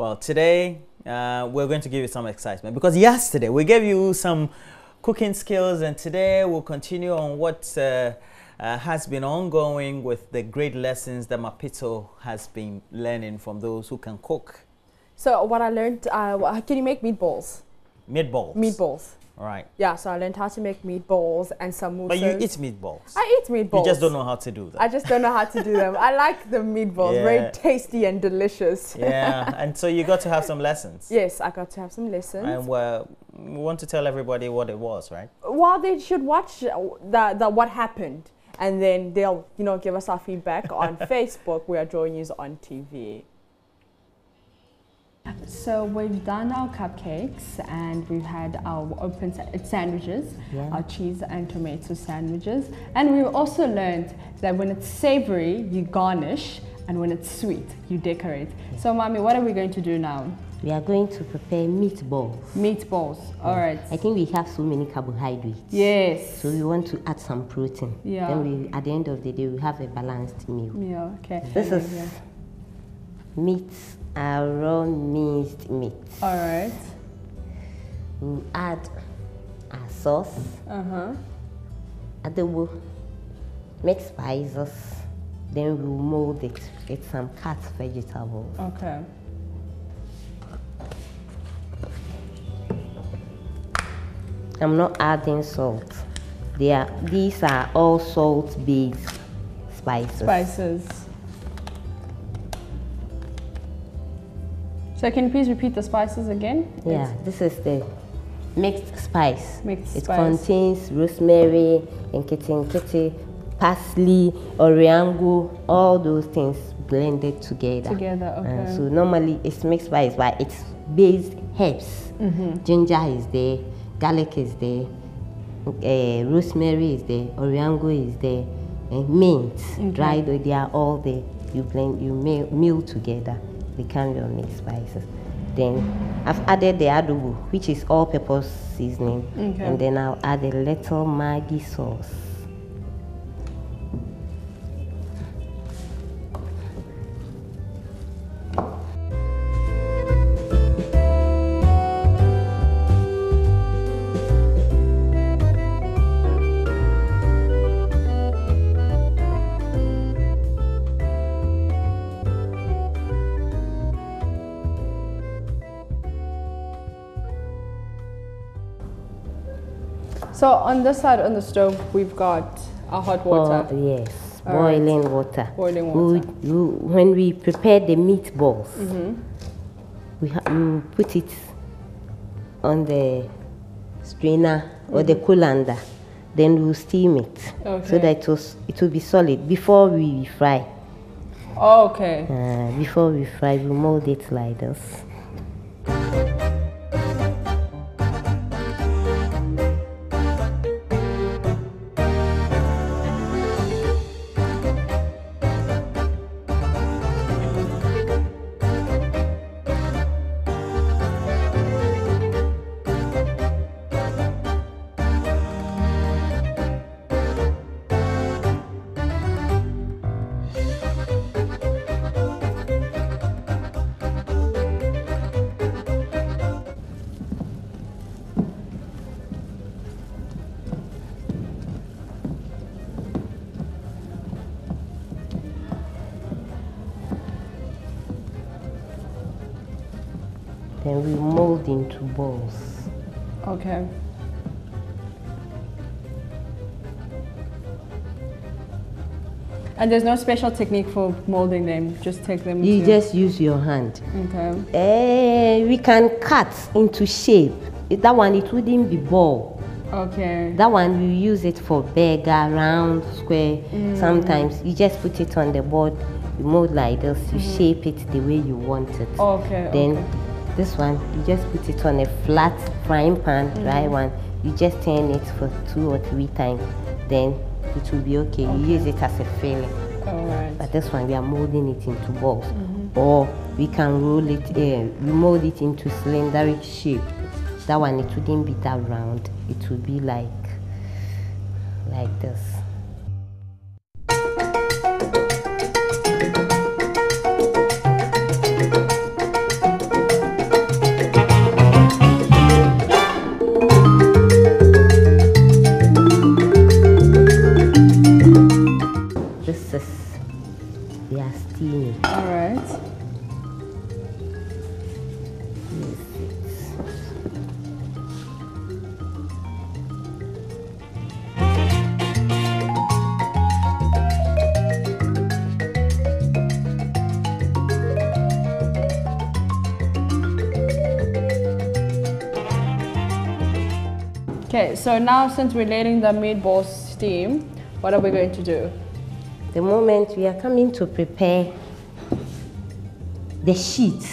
Well, today we're going to give you some excitement because yesterday we gave you some cooking skills, and today we'll continue on what has been ongoing with the great lessons that Mapito has been learning from those who can cook. So what I learned, can you make meatballs? Meatballs. Meatballs. All right. Yeah, so I learned how to make meatballs and samosas. But you eat meatballs. I eat meatballs. You just don't know how to do them. I just don't know how to do them. I like the meatballs, very tasty and delicious. Yeah, and so you got to have some lessons. Yes, I got to have some lessons. And we want to tell everybody what it was, right? Well, they should watch the what happened, and then they'll give us our feedback on Facebook. We are JoyNews on TV. So we've done our cupcakes and we've had our open sandwiches, our cheese and tomato sandwiches, and we've also learned that when it's savory you garnish and when it's sweet you decorate. So Mommy, what are we going to do now? We are going to prepare meatballs. Meatballs, all right. I think we have so many carbohydrates. Yes. So we want to add some protein. Yeah. Then at the end of the day we have a balanced meal. Yeah, okay. This is meat. Raw minced meat. All right. We'll add our sauce. Adobo, mix spices. Then we'll mold it with some cut vegetables. Okay. I'm not adding salt. These are all salt-based spices. So can you please repeat the spices again? Yeah, this is the mixed spice. It contains rosemary, nkiti, parsley, oregano, all those things blended together. Okay. So normally it's mixed spice, but it's based herbs. Ginger is there, garlic is there, rosemary is there, oregano is there, and mint, dried, they are all there. You blend, you meal together. They can be on mixed spices. Then I've added the adobo, which is all-purpose seasoning, and then I'll add a little Maggi sauce. So on this side on the stove, we've got our hot water. Yes, boiling water. Boiling water. When we prepare the meatballs, we put it on the strainer or the colander. Then we'll steam it so that it will be solid before we fry. Oh, okay. Before we fry, we mold it like this. Then we mold into balls. Okay. And there's no special technique for molding them, just take them You just use your hand. Okay. We can cut into shape. That one, it wouldn't be ball. Okay. That one, you use it for burger, round, square. Sometimes you just put it on the board, you mold like this, you shape it the way you want it. Okay. Then this one, you just put it on a flat frying pan, dry one. You just turn it for 2 or 3 times. Then it will be okay. You use it as a filling. All right. But this one, we are molding it into balls. Or we can roll it, we mold it into cylindrical shape. That one, it wouldn't be that round. It would be like this. this is they are steaming. All right. Okay, so now since we're letting the meatballs steam, what are we going to do? The moment we are coming to prepare the sheet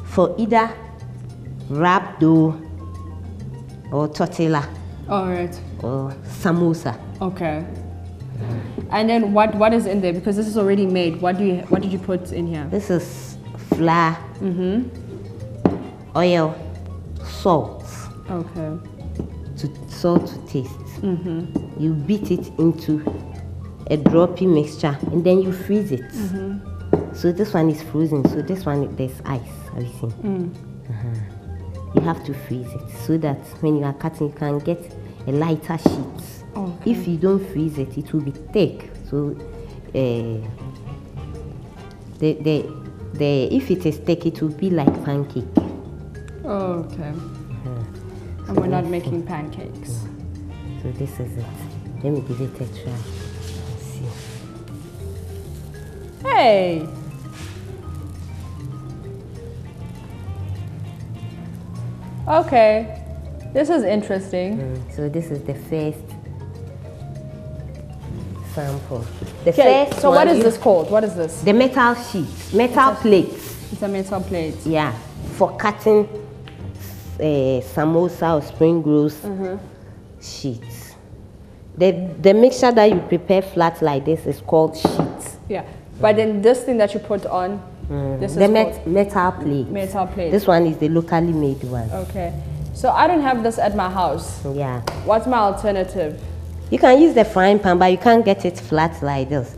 for either wrap dough or tortilla All right. or samosa. Okay. And then what is in there? Because this is already made. What did you put in here? This is flour, oil, salt. Okay. Salt to taste. You beat it into a droppy mixture and then you freeze it. So this one is frozen. So this one there's ice. Have you seen? You have to freeze it so that when you are cutting, you can get a lighter sheet. Okay. If you don't freeze it, it will be thick. So if it is thick, it will be like pancake. Okay. And we're not making pancakes. So this is it. Let me give it a try. Let's see. Hey! Okay. This is interesting. So this is the first sample. The Okay, first so one what is this called? What is this? The metal sheet, metal plates. It's a metal plate. Yeah, for cutting samosa or spring rolls sheets. The mixture that you prepare flat like this is called sheets. Yeah. But then this thing that you put on, this is The called metal plate. metal plate. This one is the locally made one. Okay. So I don't have this at my house. Yeah. What's my alternative? You can use the frying pan, but you can't get it flat like this.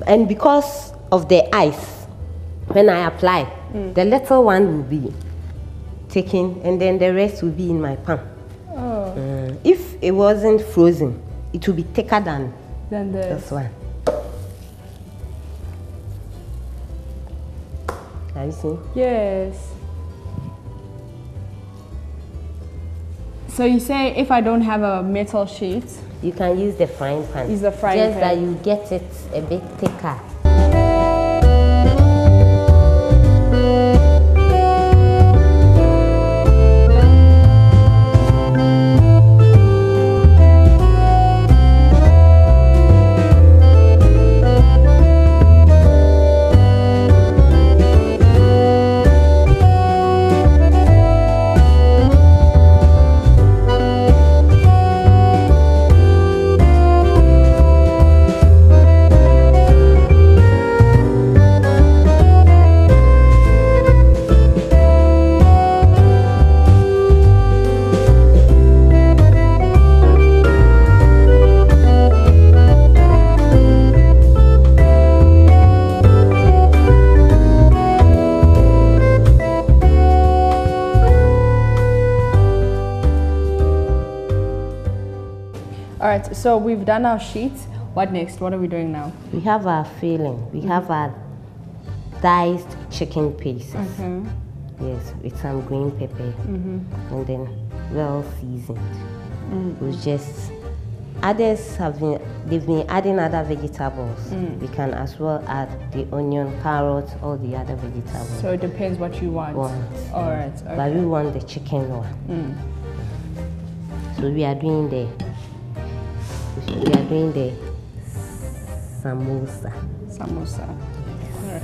And because of the ice, when I apply, the little one will be taken and then the rest will be in my pan. Oh. If it wasn't frozen, it will be thicker than this this one. Have you seen? Yes. So you say if I don't have a metal sheet, You can use the frying pan. Use the frying Just pan. that you get it a bit thicker. Alright, so we've done our sheets. What next? What are we doing now? We have our filling. We have our diced chicken pieces. Okay. Yes, with some green pepper and then well seasoned. With just others they've been adding other vegetables. We can as well add the onion, carrots, all the other vegetables. So it depends what you want. Alright, okay. But we want the chicken one. So we are doing the samosa. Samosa. Alright.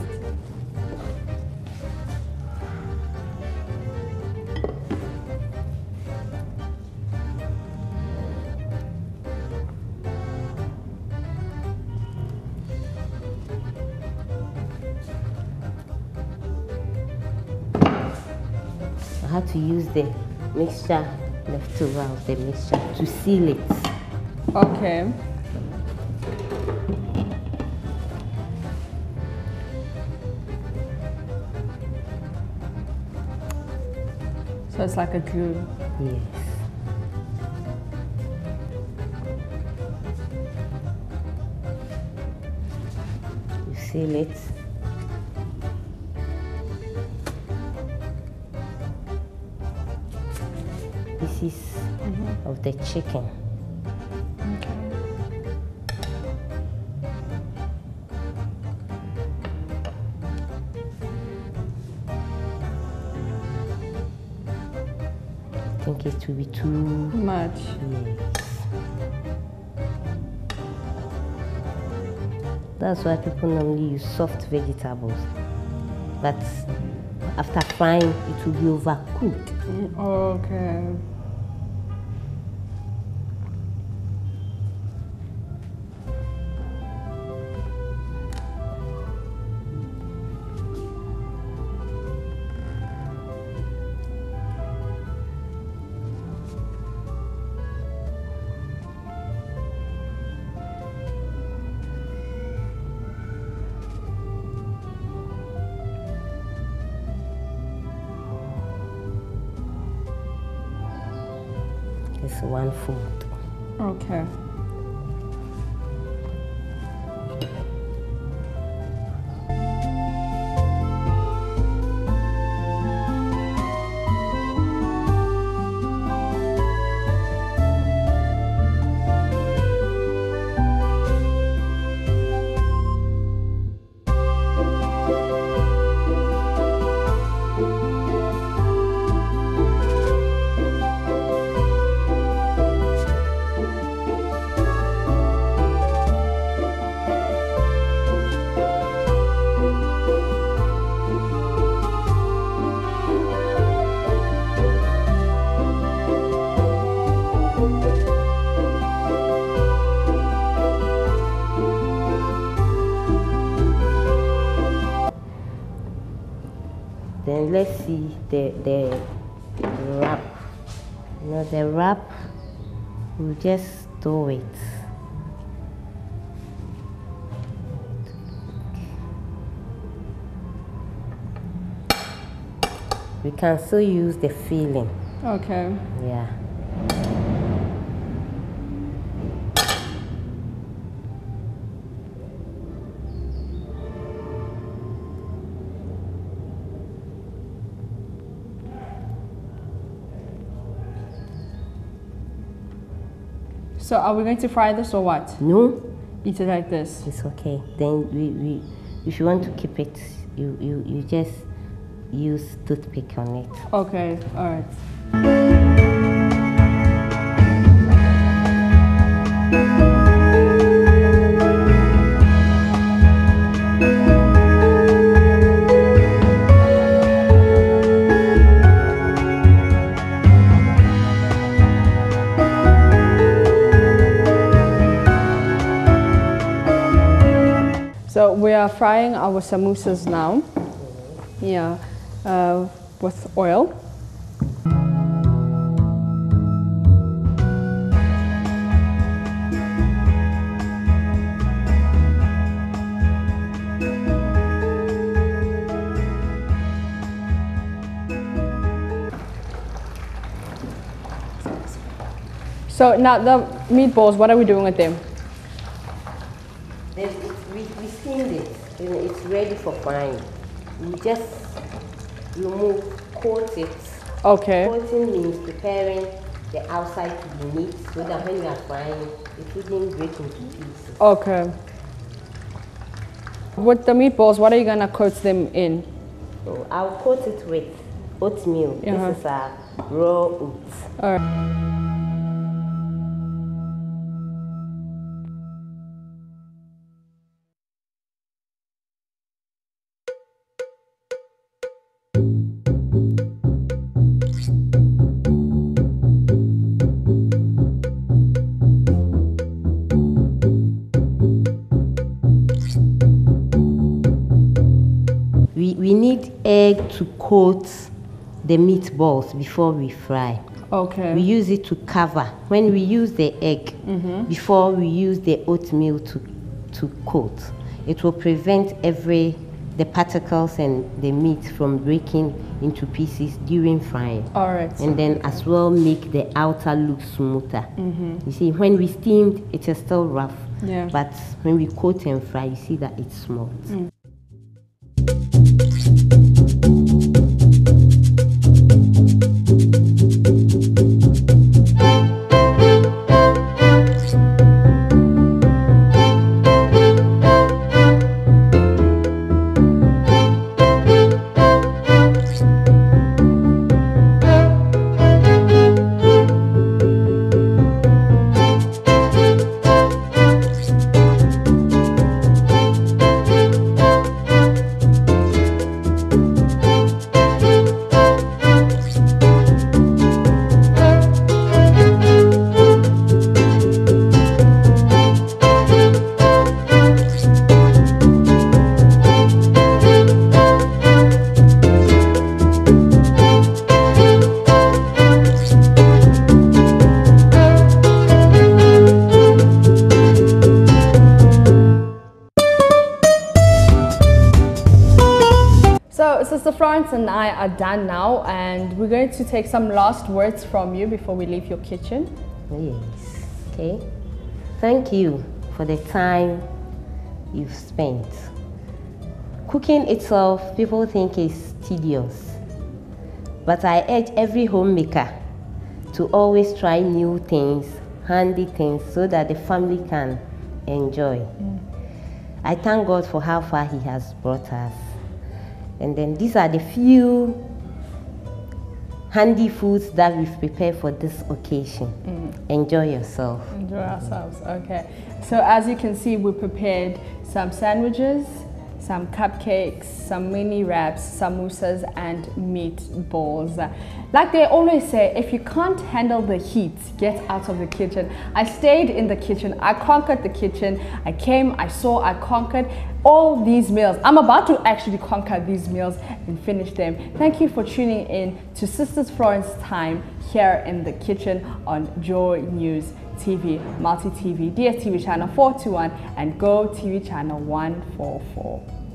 I had to use the mixture leftover of the mixture to seal it. Okay. So it's like a glue. Yes. seal it. Pieces of the chicken. I think it will be too much. Yes. That's why people normally use soft vegetables. But after frying, it will be overcooked. Okay. It's 1/4. Okay. Then let's see the wrap. You know, the wrap, we'll just store it. We can still use the filling. Okay. Yeah. So are we going to fry this or what? No, Eat it like this. it's okay. Then we if you want to keep it, you just use toothpick on it. Okay, all right. So we are frying our samosas now. Yeah, with oil. So now the meatballs, what are we doing with them? Then we steamed it. You know, it's ready for frying. We just coat it. Okay. Coating means preparing the outside to be neat so that when you are frying, it wouldn't break into pieces. Okay. With the meatballs, what are you gonna coat them in? So I'll coat it with oatmeal. Uh-huh. This is a raw oats. All right. We need egg to coat the meatballs before we fry. Okay. We use it to cover. When we use the egg, before we use the oatmeal to coat, it will prevent the particles and the meat from breaking into pieces during frying. All right. And then as well make the outer look smoother. You see, when we steamed, it is still rough. Yeah. But when we coat and fry, you see that it's smoked. So Sister Florence and I are done now, and we're going to take some last words from you before we leave your kitchen. Yes. Okay. Thank you for the time you've spent. Cooking itself, people think is tedious, but I urge every homemaker to always try new things, handy things, so that the family can enjoy. I thank God for how far He has brought us. And then these are the few handy foods that we've prepared for this occasion. Enjoy yourself. Enjoy ourselves, okay. So as you can see, we prepared some sandwiches, some cupcakes, some mini wraps, samosas, and meatballs. Like they always say, if you can't handle the heat, get out of the kitchen. I stayed in the kitchen, I conquered the kitchen, I came, I saw, I conquered all these meals. I'm about to actually conquer these meals and finish them. Thank you for tuning in to Sisters Florence Time here in the kitchen on Joy News TV, Multi TV, DSTV channel 421 and Go TV channel 144.